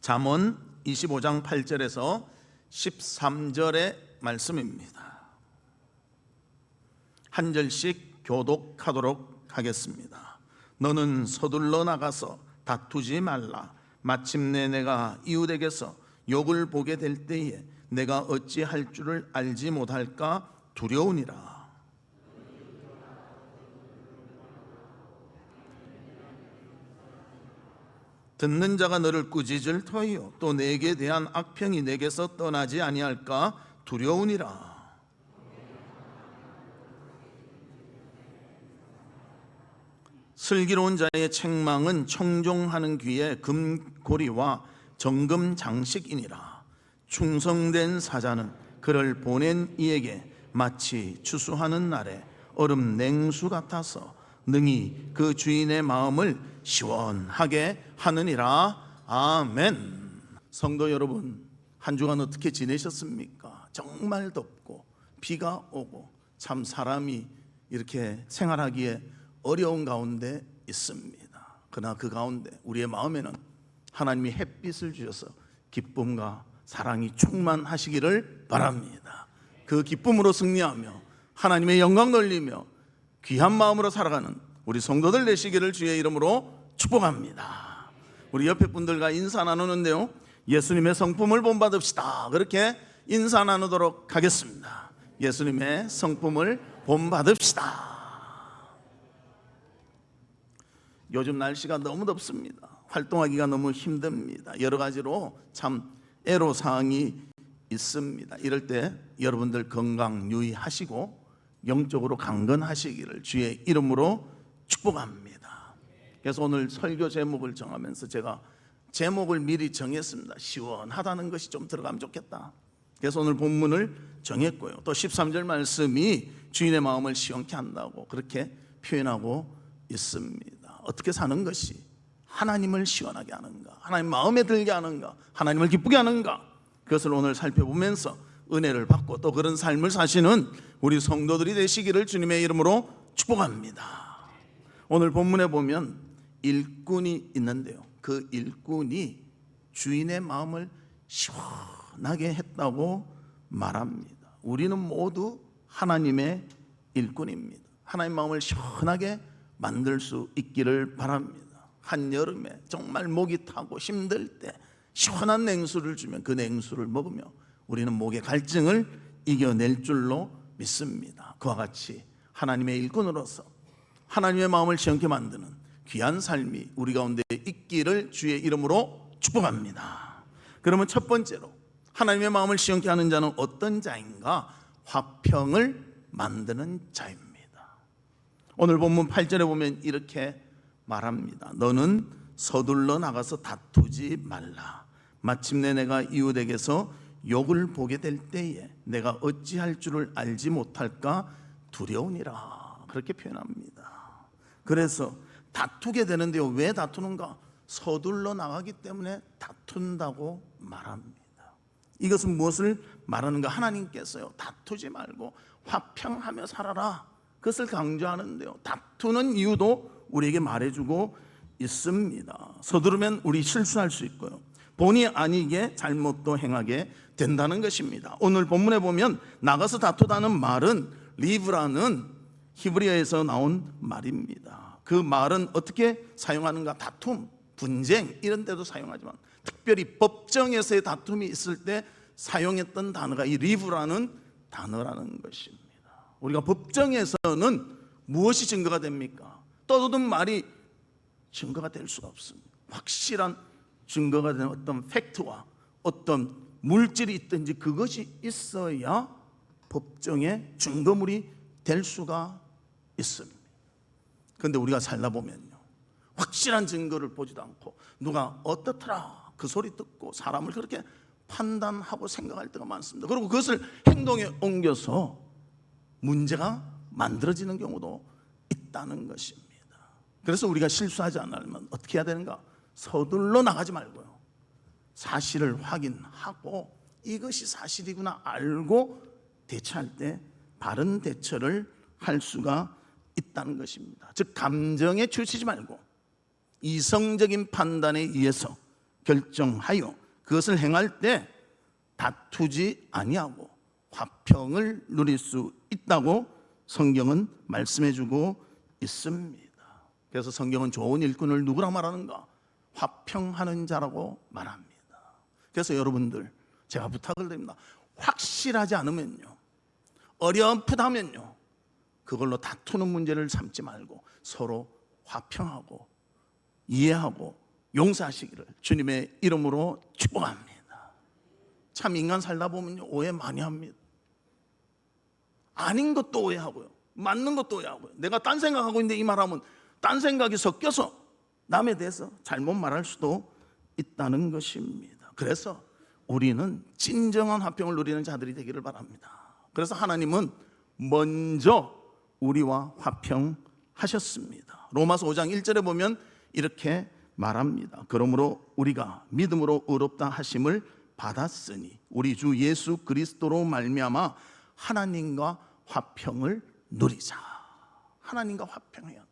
잠언 25장 8절에서 13절의 말씀입니다. 한 절씩 교독하도록 하겠습니다. 너는 서둘러 나가서 다투지 말라. 마침내 내가 이웃에게서 욕을 보게 될 때에 내가 어찌할 줄을 알지 못할까 두려우니라. 듣는 자가 너를 꾸짖을 터이요 또 내게 대한 악평이 내게서 떠나지 아니할까 두려우니라. 슬기로운 자의 책망은 청종하는 귀에 금고리와 정금 장식이니라. 충성된 사자는 그를 보낸 이에게 마치 추수하는 날에 얼음 냉수 같아서 능히 그 주인의 마음을 시원하게 하느니라. 아멘. 성도 여러분, 한 주간 어떻게 지내셨습니까? 정말 덥고 비가 오고 참 사람이 이렇게 생활하기에 어려운 가운데 있습니다. 그러나 그 가운데 우리의 마음에는 하나님이 햇빛을 주셔서 기쁨과 사랑이 충만하시기를 바랍니다. 그 기쁨으로 승리하며 하나님의 영광 돌리며 귀한 마음으로 살아가는 우리 성도들 되시기를 주의 이름으로 축복합니다. 우리 옆에 분들과 인사 나누는데요, 예수님의 성품을 본받읍시다. 그렇게 인사 나누도록 하겠습니다. 예수님의 성품을 본받읍시다. 요즘 날씨가 너무 덥습니다. 활동하기가 너무 힘듭니다. 여러 가지로 참 애로사항이 있습니다. 이럴 때 여러분들 건강 유의하시고 영적으로 강건하시기를 주의 이름으로 축복합니다. 그래서 오늘 설교 제목을 정하면서 제가 제목을 미리 정했습니다. 시원하다는 것이 좀 들어가면 좋겠다. 그래서 오늘 본문을 정했고요. 또 13절 말씀이 주인의 마음을 시원케 한다고 그렇게 표현하고 있습니다. 어떻게 사는 것이 하나님을 시원하게 하는가, 하나님 마음에 들게 하는가, 하나님을 기쁘게 하는가, 그것을 오늘 살펴보면서 은혜를 받고 또 그런 삶을 사시는 우리 성도들이 되시기를 주님의 이름으로 축복합니다. 오늘 본문에 보면 일꾼이 있는데요, 그 일꾼이 주인의 마음을 시원하게 했다고 말합니다. 우리는 모두 하나님의 일꾼입니다. 하나님 마음을 시원하게 만들 수 있기를 바랍니다. 한여름에 정말 목이 타고 힘들 때 시원한 냉수를 주면 그 냉수를 먹으며 우리는 목의 갈증을 이겨낼 줄로 믿습니다. 그와 같이 하나님의 일꾼으로서 하나님의 마음을 시원케 만드는 귀한 삶이 우리 가운데 있기를 주의 이름으로 축복합니다. 그러면 첫 번째로 하나님의 마음을 시원케 하는 자는 어떤 자인가? 화평을 만드는 자입니다. 오늘 본문 8절에 보면 이렇게 말합니다. 너는 서둘러 나가서 다투지 말라. 마침내 내가 이웃에게서 욕을 보게 될 때에 내가 어찌할 줄을 알지 못할까 두려우니라. 그렇게 표현합니다. 그래서 다투게 되는데요, 왜 다투는가? 서둘러 나가기 때문에 다툰다고 말합니다. 이것은 무엇을 말하는가? 하나님께서요, 다투지 말고 화평하며 살아라, 그것을 강조하는데요, 다투는 이유도 우리에게 말해주고 있습니다. 서두르면 우리 실수할 수 있고요, 본의 아니게 잘못도 행하게 된다는 것입니다. 오늘 본문에 보면 나가서 다투다는 말은 리브라는 히브리어에서 나온 말입니다. 그 말은 어떻게 사용하는가? 다툼, 분쟁 이런 데도 사용하지만 특별히 법정에서의 다툼이 있을 때 사용했던 단어가 이 리브라는 단어라는 것입니다. 우리가 법정에서는 무엇이 증거가 됩니까? 떠도는 말이 증거가 될 수가 없습니다. 확실한 증거가 되는 어떤 팩트와 어떤 물질이 있든지 그것이 있어야 법정에 증거물이 될 수가 있습니다. 그런데 우리가 살다 보면요, 확실한 증거를 보지도 않고 누가 어떻더라 그 소리 듣고 사람을 그렇게 판단하고 생각할 때가 많습니다. 그리고 그것을 행동에 옮겨서 문제가 만들어지는 경우도 있다는 것입니다. 그래서 우리가 실수하지 않으려면 어떻게 해야 되는가? 서둘러 나가지 말고요, 사실을 확인하고 이것이 사실이구나 알고 대처할 때 바른 대처를 할 수가 있다는 것입니다. 즉 감정에 치우치지 말고 이성적인 판단에 의해서 결정하여 그것을 행할 때 다투지 아니하고 화평을 누릴 수 있다고 성경은 말씀해주고 있습니다. 그래서 성경은 좋은 일꾼을 누구라 말하는가? 화평하는 자라고 말합니다. 그래서 여러분들 제가 부탁을 드립니다. 확실하지 않으면요, 어렴풋하면요, 그걸로 다투는 문제를 삼지 말고 서로 화평하고 이해하고 용서하시기를 주님의 이름으로 축복합니다. 참 인간 살다 보면요, 오해 많이 합니다. 아닌 것도 오해하고요, 맞는 것도 오해하고요. 내가 딴 생각하고 있는데 이 말하면 딴 생각이 섞여서 남에 대해서 잘못 말할 수도 있다는 것입니다. 그래서 우리는 진정한 화평을 누리는 자들이 되기를 바랍니다. 그래서 하나님은 먼저 우리와 화평하셨습니다. 로마서 5장 1절에 보면 이렇게 말합니다. 그러므로 우리가 믿음으로 의롭다 하심을 받았으니 우리 주 예수 그리스도로 말미암아 하나님과 화평을 누리자. 하나님과 화평해야 돼.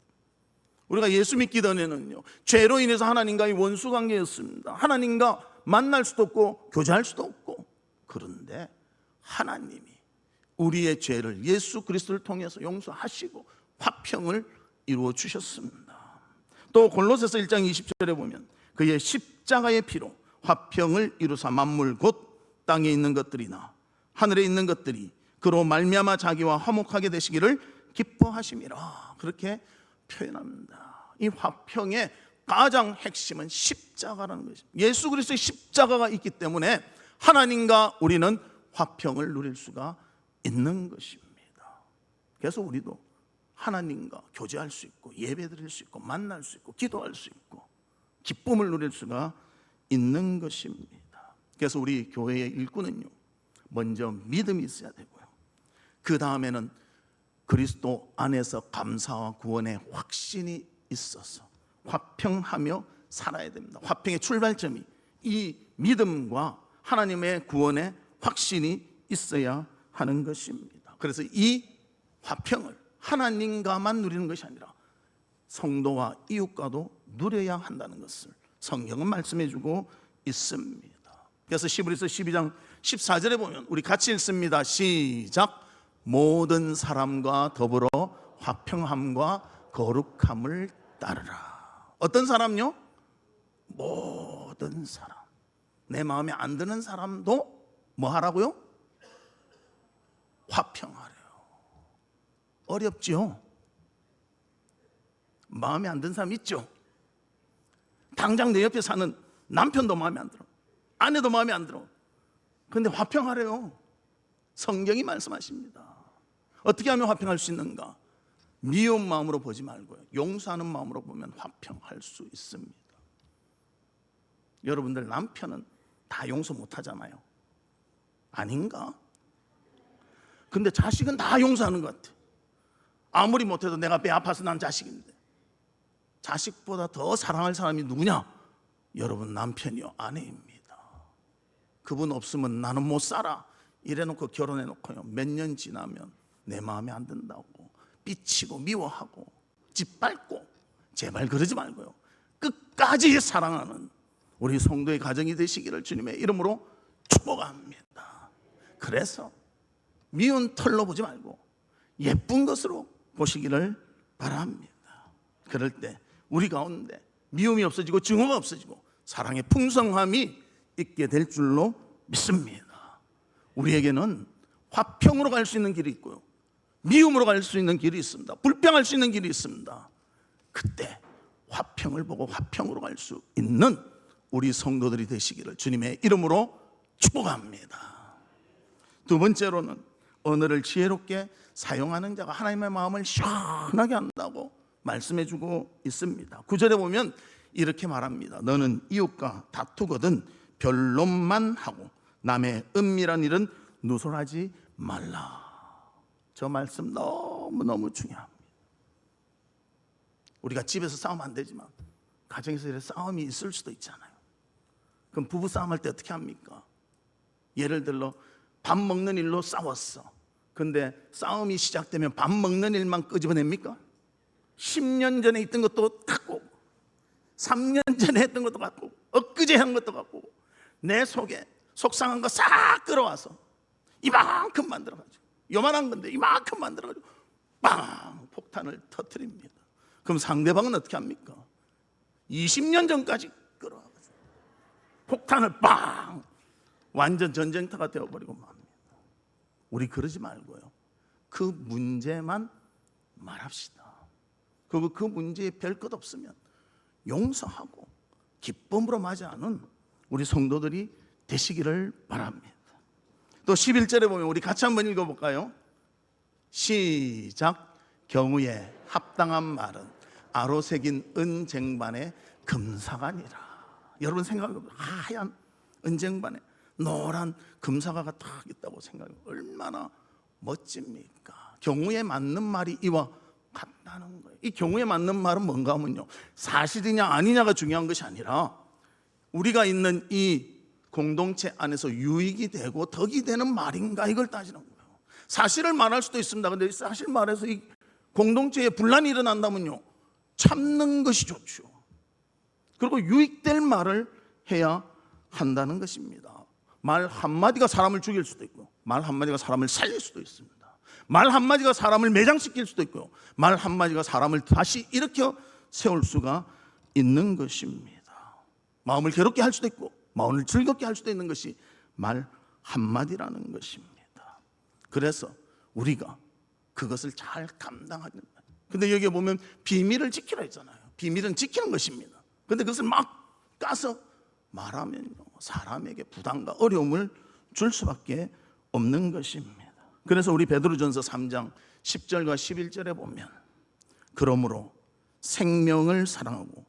우리가 예수 믿기 전에는요, 죄로 인해서 하나님과의 원수 관계였습니다. 하나님과 만날 수도 없고 교제할 수도 없고. 그런데 하나님이 우리의 죄를 예수 그리스도를 통해서 용서하시고 화평을 이루어 주셨습니다. 또 골로새서 1장 20절에 보면 그의 십자가의 피로 화평을 이루사 만물 곧 땅에 있는 것들이나 하늘에 있는 것들이 그로 말미암아 자기와 화목하게 되시기를 기뻐하심이라, 그렇게 표현합니다. 이 화평의 가장 핵심은 십자가라는 것입니다. 예수 그리스도의 십자가가 있기 때문에 하나님과 우리는 화평을 누릴 수가 있는 것입니다. 그래서 우리도 하나님과 교제할 수 있고 예배 드릴 수 있고 만날 수 있고 기도할 수 있고 기쁨을 누릴 수가 있는 것입니다. 그래서 우리 교회의 일꾼은요, 먼저 믿음이 있어야 되고요, 그 다음에는 그리스도 안에서 감사와 구원의 확신이 있어서 화평하며 살아야 됩니다. 화평의 출발점이 이 믿음과 하나님의 구원의 확신이 있어야 하는 것입니다. 그래서 이 화평을 하나님과만 누리는 것이 아니라 성도와 이웃과도 누려야 한다는 것을 성경은 말씀해주고 있습니다. 그래서 히브리서 12장 14절에 보면 우리 같이 읽습니다. 시작. 모든 사람과 더불어 화평함과 거룩함을 따르라. 어떤 사람요? 모든 사람. 내 마음에 안 드는 사람도 뭐 하라고요? 화평하래요. 어렵지요? 마음에 안 드는 사람 있죠? 당장 내 옆에 사는 남편도 마음에 안 들어, 아내도 마음에 안 들어. 그런데 화평하래요. 성경이 말씀하십니다. 어떻게 하면 화평할 수 있는가? 미운 마음으로 보지 말고요, 용서하는 마음으로 보면 화평할 수 있습니다. 여러분들 남편은 다 용서 못하잖아요. 아닌가? 근데 자식은 다 용서하는 것 같아. 아무리 못해도 내가 배 아파서 난 자식인데. 자식보다 더 사랑할 사람이 누구냐? 여러분 남편이요, 아내입니다. 그분 없으면 나는 못 살아 이래놓고 결혼해놓고요, 몇 년 지나면 내 마음에 안 든다고 삐치고 미워하고 짓밟고. 제발 그러지 말고요, 끝까지 사랑하는 우리 성도의 가정이 되시기를 주님의 이름으로 축복합니다. 그래서 미운 털로 보지 말고 예쁜 것으로 보시기를 바랍니다. 그럴 때 우리 가운데 미움이 없어지고 증오가 없어지고 사랑의 풍성함이 있게 될 줄로 믿습니다. 우리에게는 화평으로 갈 수 있는 길이 있고요, 미움으로 갈 수 있는 길이 있습니다. 불평할 수 있는 길이 있습니다. 그때 화평을 보고 화평으로 갈 수 있는 우리 성도들이 되시기를 주님의 이름으로 축복합니다. 두 번째로는 언어를 지혜롭게 사용하는 자가 하나님의 마음을 시원하게 한다고 말씀해주고 있습니다. 9절에 보면 이렇게 말합니다. 너는 이웃과 다투거든 변론만 하고 남의 은밀한 일은 누설하지 말라. 저 말씀 너무너무 중요합니다. 우리가 집에서 싸우면 안 되지만 가정에서 이렇게 싸움이 있을 수도 있잖아요. 그럼 부부 싸움할 때 어떻게 합니까? 예를 들어 밥 먹는 일로 싸웠어. 근데 싸움이 시작되면 밥 먹는 일만 끄집어냅니까? 10년 전에 있던 것도 갖고 3년 전에 했던 것도 갖고 엊그제 한 것도 갖고 내 속에 속상한 거 싹 끌어와서 이만큼 만들어가지고, 요만한 건데 이만큼 만들어가지고 빵 폭탄을 터뜨립니다. 그럼 상대방은 어떻게 합니까? 20년 전까지 끌어와가지고 폭탄을 빵, 완전 전쟁터가 되어버리고 맙니다. 우리 그러지 말고요, 그 문제만 말합시다. 그리고 그 문제에 별 것 없으면 용서하고 기쁨으로 맞이하는 우리 성도들이 되시기를 바랍니다. 또 11절에 보면 우리 같이 한번 읽어볼까요? 시작. 경우에 합당한 말은 아로 새긴 은쟁반의 금사관이라. 여러분 생각해보면 하얀 은쟁반에 노란 금사과가 딱 있다고 생각해보면 얼마나 멋집니까? 경우에 맞는 말이 이와 같다는 거예요. 이 경우에 맞는 말은 뭔가 하면요, 사실이냐 아니냐가 중요한 것이 아니라 우리가 있는 이 공동체 안에서 유익이 되고 덕이 되는 말인가, 이걸 따지는 거예요. 사실을 말할 수도 있습니다. 근데 사실 말해서 이 공동체에 분란이 일어난다면요, 참는 것이 좋죠. 그리고 유익될 말을 해야 한다는 것입니다. 말 한마디가 사람을 죽일 수도 있고, 말 한마디가 사람을 살릴 수도 있습니다. 말 한마디가 사람을 매장시킬 수도 있고요, 말 한마디가 사람을 다시 일으켜 세울 수가 있는 것입니다. 마음을 괴롭게 할 수도 있고 마음을 즐겁게 할 수도 있는 것이 말 한마디라는 것입니다. 그래서 우리가 그것을 잘 감당하는 거예요. 근데 여기에 보면 비밀을 지키라 했잖아요. 비밀은 지키는 것입니다. 근데 그것을 막 까서 말하면요, 사람에게 부담과 어려움을 줄 수밖에 없는 것입니다. 그래서 우리 베드로전서 3장 10절과 11절에 보면, 그러므로 생명을 사랑하고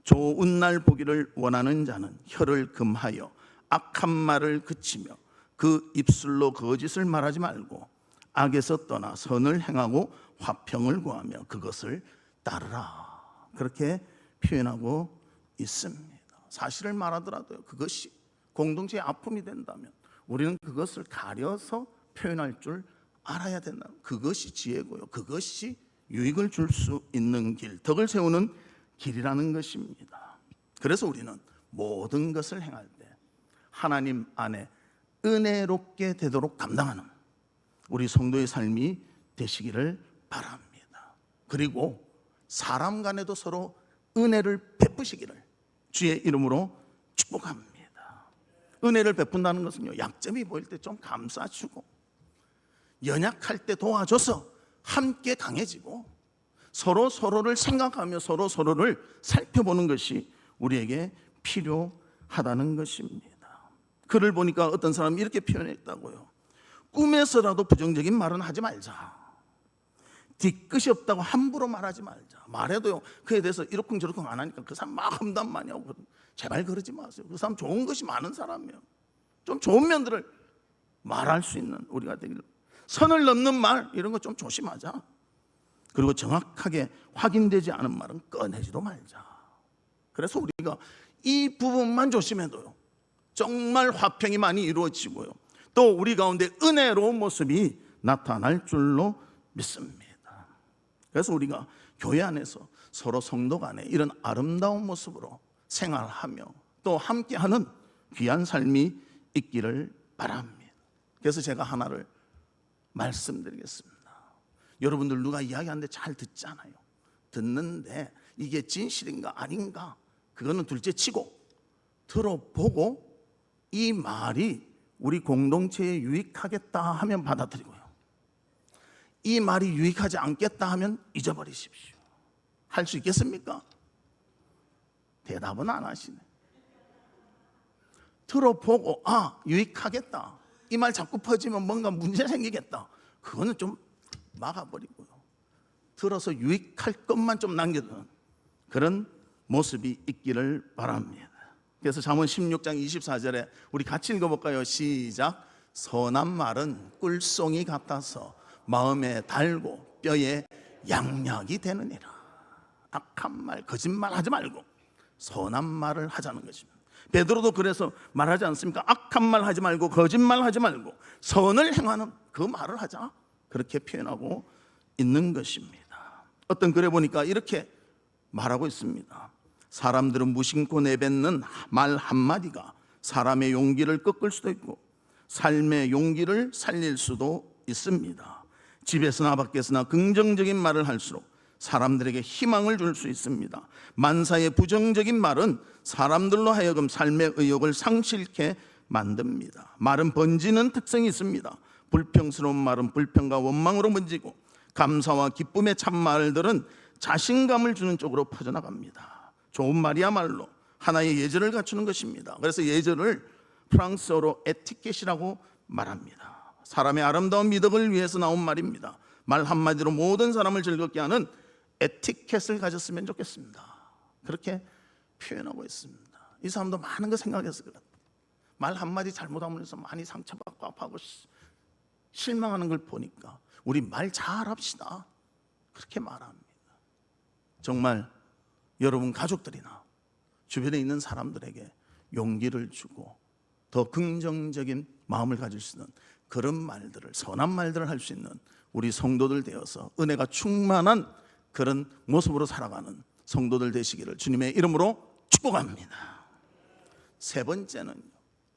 좋은 날 보기를 원하는 자는 혀를 금하여 악한 말을 그치며 그 입술로 거짓을 말하지 말고 악에서 떠나 선을 행하고 화평을 구하며 그것을 따르라. 그렇게 표현하고 있습니다. 사실을 말하더라도요, 그것이 공동체의 아픔이 된다면 우리는 그것을 가려서 표현할 줄 알아야 된다. 그것이 지혜고요, 그것이 유익을 줄 수 있는 길, 덕을 세우는 길이라는 것입니다. 그래서 우리는 모든 것을 행할 때 하나님 안에 은혜롭게 되도록 감당하는 우리 성도의 삶이 되시기를 바랍니다. 그리고 사람 간에도 서로 은혜를 베푸시기를 주의 이름으로 축복합니다. 은혜를 베푼다는 것은요, 약점이 보일 때 좀 감싸주고, 연약할 때 도와줘서 함께 강해지고, 서로를 생각하며 서로를 살펴보는 것이 우리에게 필요하다는 것입니다. 글을 보니까 어떤 사람이 이렇게 표현했다고요. 꿈에서라도 부정적인 말은 하지 말자. 뒤끝이 없다고 함부로 말하지 말자. 말해도요, 그에 대해서 이러쿵저러쿵 안 하니까 그 사람 막 험담 많이 하고, 제발 그러지 마세요. 그 사람 좋은 것이 많은 사람이에요. 좀 좋은 면들을 말할 수 있는 우리가 되기를. 선을 넘는 말, 이런 거 좀 조심하자. 그리고 정확하게 확인되지 않은 말은 꺼내지도 말자. 그래서 우리가 이 부분만 조심해도요, 정말 화평이 많이 이루어지고요, 또 우리 가운데 은혜로운 모습이 나타날 줄로 믿습니다. 그래서 우리가 교회 안에서 서로 성도 간에 이런 아름다운 모습으로 생활하며 또 함께하는 귀한 삶이 있기를 바랍니다. 그래서 제가 하나를 말씀드리겠습니다. 여러분들 누가 이야기하는데 잘 듣잖아요. 듣는데 이게 진실인가 아닌가, 그거는 둘째 치고 들어보고 이 말이 우리 공동체에 유익하겠다 하면 받아들이고요, 이 말이 유익하지 않겠다 하면 잊어버리십시오. 할 수 있겠습니까? 대답은 안 하시네. 들어보고 유익하겠다, 이 말 자꾸 퍼지면 뭔가 문제 생기겠다, 그거는 좀 막아버리고요, 들어서 유익할 것만 좀 남겨두는 그런 모습이 있기를 바랍니다. 그래서 잠언 16장 24절에 우리 같이 읽어볼까요? 시작. 선한 말은 꿀송이 같아서 마음에 달고 뼈에 양약이 되느니라. 악한 말, 거짓말 하지 말고 선한 말을 하자는 것입니다. 베드로도 그래서 말하지 않습니까? 악한 말 하지 말고 거짓말 하지 말고 선을 행하는 그 말을 하자, 그렇게 표현하고 있는 것입니다. 어떤 글에 보니까 이렇게 말하고 있습니다. 사람들은 무심코 내뱉는 말 한마디가 사람의 용기를 꺾을 수도 있고 삶의 용기를 살릴 수도 있습니다. 집에서나 밖에서나 긍정적인 말을 할수록 사람들에게 희망을 줄 수 있습니다. 만사의 부정적인 말은 사람들로 하여금 삶의 의욕을 상실케 만듭니다. 말은 번지는 특성이 있습니다. 불평스러운 말은 불평과 원망으로 번지고 감사와 기쁨의 참말들은 자신감을 주는 쪽으로 퍼져나갑니다. 좋은 말이야말로 하나의 예절을 갖추는 것입니다. 그래서 예절을 프랑스어로 에티켓이라고 말합니다. 사람의 아름다운 미덕을 위해서 나온 말입니다. 말 한마디로 모든 사람을 즐겁게 하는 에티켓을 가졌으면 좋겠습니다. 그렇게 표현하고 있습니다. 이 사람도 많은 거 생각했을 것 같아요. 말 한마디 잘못하면서 많이 상처받고 아파하고 실망하는 걸 보니까 우리 말 잘합시다. 그렇게 말합니다. 정말 여러분 가족들이나 주변에 있는 사람들에게 용기를 주고 더 긍정적인 마음을 가질 수 있는 그런 말들을, 선한 말들을 할 수 있는 우리 성도들 되어서 은혜가 충만한 그런 모습으로 살아가는 성도들 되시기를 주님의 이름으로 축복합니다. 세 번째는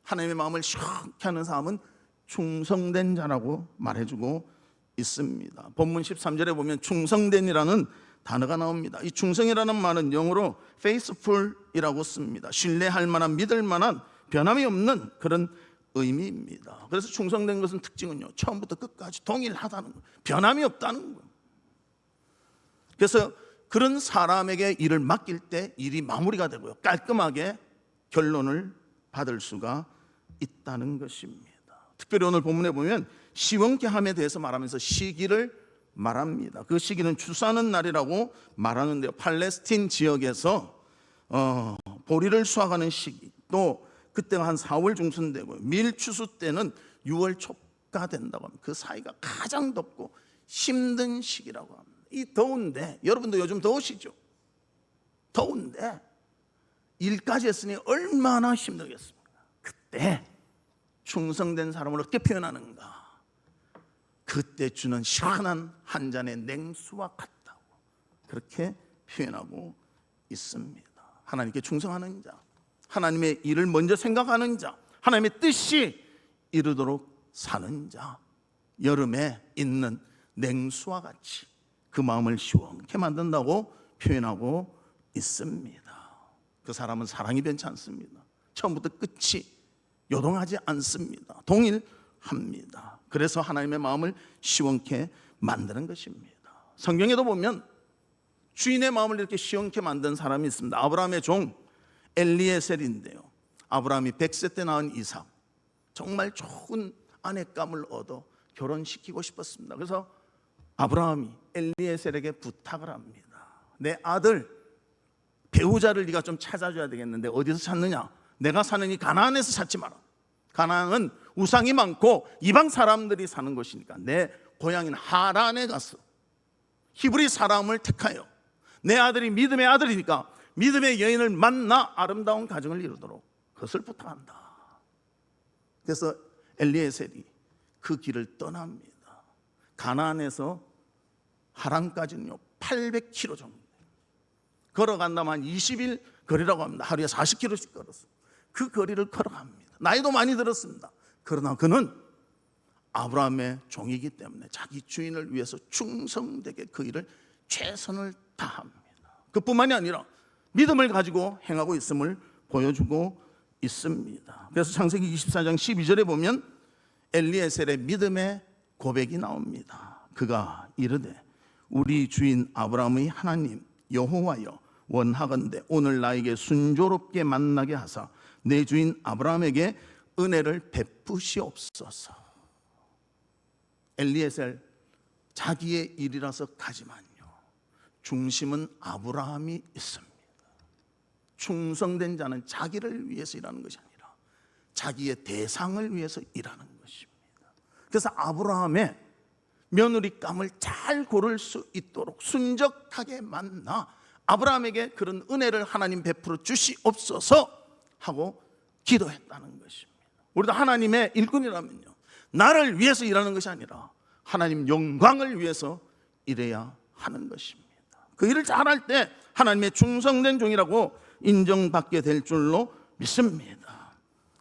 하나님의 마음을 시원케 하는 사람은 충성된 자라고 말해주고 있습니다. 본문 13절에 보면 충성된이라는 단어가 나옵니다. 이 충성이라는 말은 영어로 faithful이라고 씁니다. 신뢰할 만한, 믿을 만한, 변함이 없는 그런 의미입니다. 그래서 충성된 것은 특징은요, 처음부터 끝까지 동일하다는 거, 변함이 없다는 거. 그래서 그런 사람에게 일을 맡길 때 일이 마무리가 되고요, 깔끔하게 결론을 받을 수가 있다는 것입니다. 특별히 오늘 본문에 보면 시원케 함에 대해서 말하면서 시기를 말합니다. 그 시기는 추수하는 날이라고 말하는데요, 팔레스틴 지역에서 보리를 수확하는 시기, 또 그때가 한 4월 중순 되고요, 밀추수 때는 6월 초가 된다고 합니다. 그 사이가 가장 덥고 힘든 시기라고 합니다. 이 더운데, 여러분도 요즘 더우시죠? 더운데 일까지 했으니 얼마나 힘들겠습니까? 그때 충성된 사람을 어떻게 표현하는가? 그때 주는 시원한 한 잔의 냉수와 같다고 그렇게 표현하고 있습니다. 하나님께 충성하는 자, 하나님의 일을 먼저 생각하는 자, 하나님의 뜻이 이루도록 사는 자, 여름에 있는 냉수와 같이 그 마음을 시원케 만든다고 표현하고 있습니다. 그 사람은 사랑이 변치 않습니다. 처음부터 끝이 요동하지 않습니다. 동일합니다. 그래서 하나님의 마음을 시원케 만드는 것입니다. 성경에도 보면 주인의 마음을 이렇게 시원케 만든 사람이 있습니다. 아브라함의 종 엘리에셀인데요, 아브라함이 100세 때 낳은 이삭, 정말 좋은 아내감을 얻어 결혼시키고 싶었습니다. 그래서 아브라함이 엘리에셀에게 부탁을 합니다. 내 아들 배우자를 네가 좀 찾아줘야 되겠는데 어디서 찾느냐? 내가 사는 이 가나안에서 찾지 마라. 가나안은 우상이 많고 이방 사람들이 사는 곳이니까 내 고향인 하란에 가서 히브리 사람을 택하여 내 아들이 믿음의 아들이니까 믿음의 여인을 만나 아름다운 가정을 이루도록 그것을 부탁한다. 그래서 엘리에셀이 그 길을 떠납니다. 가나안에서 하란까지는요 800km 정도 걸어간다면 20일 거리라고 합니다. 하루에 40km씩 걸어서 그 거리를 걸어갑니다. 나이도 많이 들었습니다. 그러나 그는 아브라함의 종이기 때문에 자기 주인을 위해서 충성되게 그 일을 최선을 다합니다. 그뿐만이 아니라 믿음을 가지고 행하고 있음을 보여주고 있습니다. 그래서 창세기 24장 12절에 보면 엘리에셀의 믿음의 고백이 나옵니다. 그가 이르되 우리 주인 아브라함의 하나님 여호와여, 원하건대 오늘 나에게 순조롭게 만나게 하사 내 주인 아브라함에게 은혜를 베푸시옵소서. 엘리에셀 자기의 일이라서 가지만요, 중심은 아브라함이 있습니다. 충성된 자는 자기를 위해서 일하는 것이 아니라 자기의 대상을 위해서 일하는 것입니다. 그래서 아브라함의 며느리감을 잘 고를 수 있도록 순적하게 만나 아브라함에게 그런 은혜를 하나님 베풀어 주시옵소서 하고 기도했다는 것입니다. 우리도 하나님의 일꾼이라면요, 나를 위해서 일하는 것이 아니라 하나님 영광을 위해서 일해야 하는 것입니다. 그 일을 잘할 때 하나님의 충성된 종이라고 인정받게 될 줄로 믿습니다.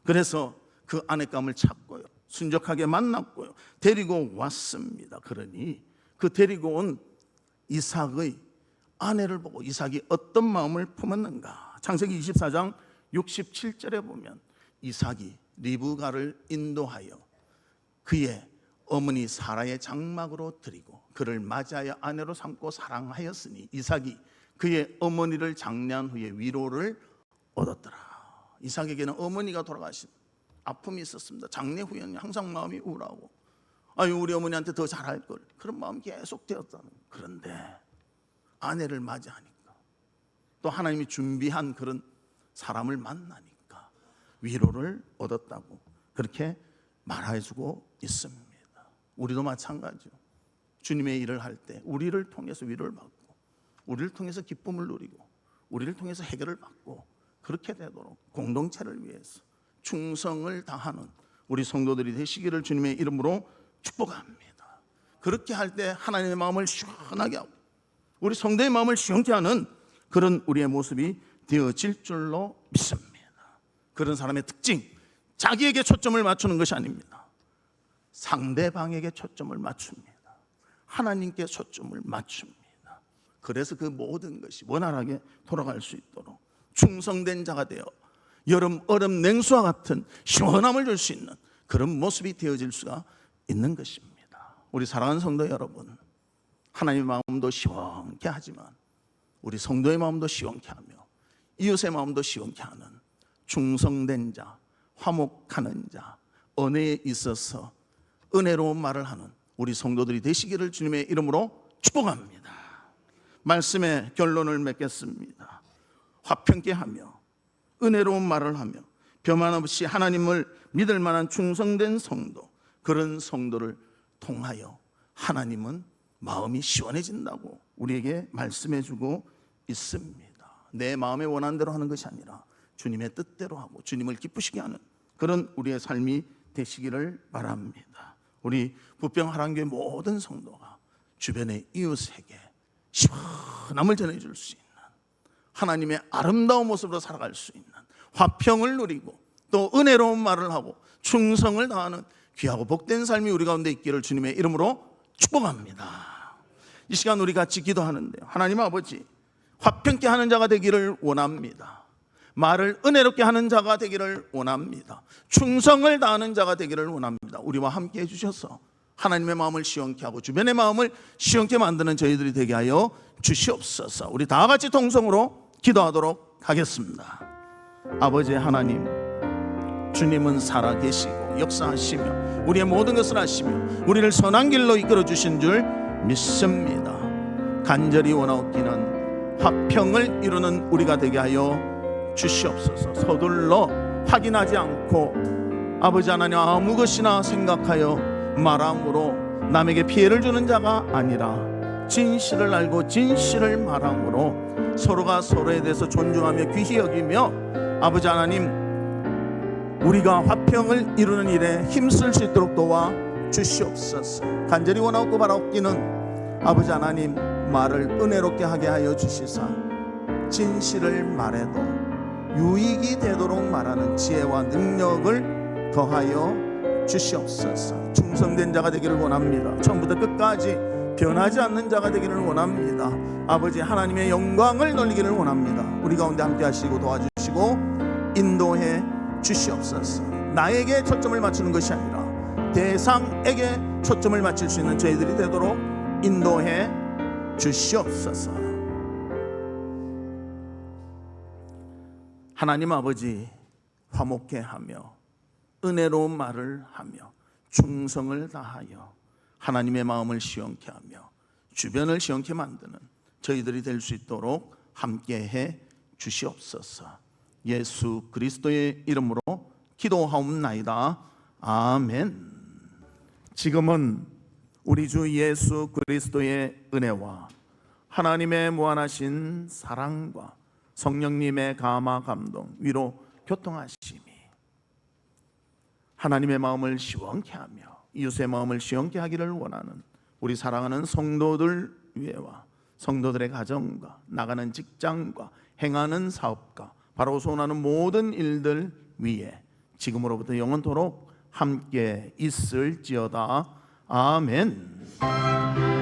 그래서 그 아내감을 찾고요, 순적하게 만났고요, 데리고 왔습니다. 그러니 그 데리고 온 이삭의 아내를 보고 이삭이 어떤 마음을 품었는가? 창세기 24장 67절에 보면 이삭이 리브가를 인도하여 그의 어머니 사라의 장막으로 드리고 그를 맞이하여 아내로 삼고 사랑하였으니 이삭이 그의 어머니를 장례한 후에 위로를 얻었더라. 이삭에게는 어머니가 돌아가신 아픔이 있었습니다. 장례 후에는 항상 마음이 우울하고, 아유 우리 어머니한테 더 잘할 걸, 그런 마음이 계속 되었다는. 그런데 아내를 맞이하니까, 또 하나님이 준비한 그런 사람을 만나니까 위로를 얻었다고 그렇게 말해주고 있습니다. 우리도 마찬가지요. 주님의 일을 할 때 우리를 통해서 위로를 받고, 우리를 통해서 기쁨을 누리고, 우리를 통해서 해결을 받고, 그렇게 되도록 공동체를 위해서 충성을 다하는 우리 성도들이 되시기를 주님의 이름으로 축복합니다. 그렇게 할 때 하나님의 마음을 시원하게 하고 우리 성도의 마음을 시원케 하는 그런 우리의 모습이 되어질 줄로 믿습니다. 그런 사람의 특징, 자기에게 초점을 맞추는 것이 아닙니다. 상대방에게 초점을 맞춥니다. 하나님께 초점을 맞춥니다. 그래서 그 모든 것이 원활하게 돌아갈 수 있도록 충성된 자가 되어 여름 얼음 냉수와 같은 시원함을 줄 수 있는 그런 모습이 되어질 수가 있는 것입니다. 우리 사랑하는 성도 여러분, 하나님의 마음도 시원케 하지만 우리 성도의 마음도 시원케 하며 이웃의 마음도 시원케 하는 충성된 자, 화목하는 자, 은혜에 있어서 은혜로운 말을 하는 우리 성도들이 되시기를 주님의 이름으로 축복합니다. 말씀의 결론을 맺겠습니다. 화평케 하며 은혜로운 말을 하며 변함 없이 하나님을 믿을 만한 충성된 성도, 그런 성도를 통하여 하나님은 마음이 시원해진다고 우리에게 말씀해 주고 있습니다. 내 마음에 원하는 대로 하는 것이 아니라 주님의 뜻대로 하고 주님을 기쁘시게 하는 그런 우리의 삶이 되시기를 바랍니다. 우리 부평 하랑교회 모든 성도가 주변의 이웃에게 시원함을 전해줄 수 있는, 하나님의 아름다운 모습으로 살아갈 수 있는, 화평을 누리고 또 은혜로운 말을 하고 충성을 다하는 귀하고 복된 삶이 우리 가운데 있기를 주님의 이름으로 축복합니다. 이 시간 우리 같이 기도하는데요, 하나님 아버지, 화평케 하는 자가 되기를 원합니다. 말을 은혜롭게 하는 자가 되기를 원합니다. 충성을 다하는 자가 되기를 원합니다. 우리와 함께 해주셔서 하나님의 마음을 시원케 하고 주변의 마음을 시원케 만드는 저희들이 되게 하여 주시옵소서. 우리 다 같이 통성으로 기도하도록 하겠습니다. 아버지 하나님, 주님은 살아계시고 역사하시며 우리의 모든 것을 하시며 우리를 선한 길로 이끌어 주신 줄 믿습니다. 간절히 원하옵기는 화평을 이루는 우리가 되게 하여 주시옵소서. 서둘러 확인하지 않고 아버지 하나님 아무 것이나 생각하여 말함으로 남에게 피해를 주는 자가 아니라 진실을 알고 진실을 말함으로 서로가 서로에 대해서 존중하며 귀히 여기며 아버지 하나님, 우리가 화평을 이루는 일에 힘쓸 수 있도록 도와 주시옵소서. 간절히 원하고 바라옵기는 아버지 하나님, 말을 은혜롭게 하게 하여 주시사 진실을 말해도 유익이 되도록 말하는 지혜와 능력을 더하여 주시옵소서. 충성된 자가 되기를 원합니다. 처음부터 끝까지 변하지 않는 자가 되기를 원합니다. 아버지 하나님의 영광을 돌리기를 원합니다. 우리 가운데 함께 하시고 도와주시고 인도해 주시옵소서. 나에게 초점을 맞추는 것이 아니라 대상에게 초점을 맞출 수 있는 저희들이 되도록 인도해 주시옵소서. 하나님 아버지, 화목케 하며 은혜로운 말을 하며 충성을 다하여 하나님의 마음을 시원케 하며 주변을 시원케 만드는 저희들이 될 수 있도록 함께해 주시옵소서. 예수 그리스도의 이름으로 기도하옵나이다. 아멘. 지금은 우리 주 예수 그리스도의 은혜와 하나님의 무한하신 사랑과 성령님의 감화 감동 위로 교통하심이 하나님의 마음을 시원케 하며 이웃의 마음을 시원케 하기를 원하는 우리 사랑하는 성도들 위에와 성도들의 가정과 나가는 직장과 행하는 사업과 바라고 소원하는 모든 일들 위에 지금으로부터 영원토록 함께 있을지어다. 아멘.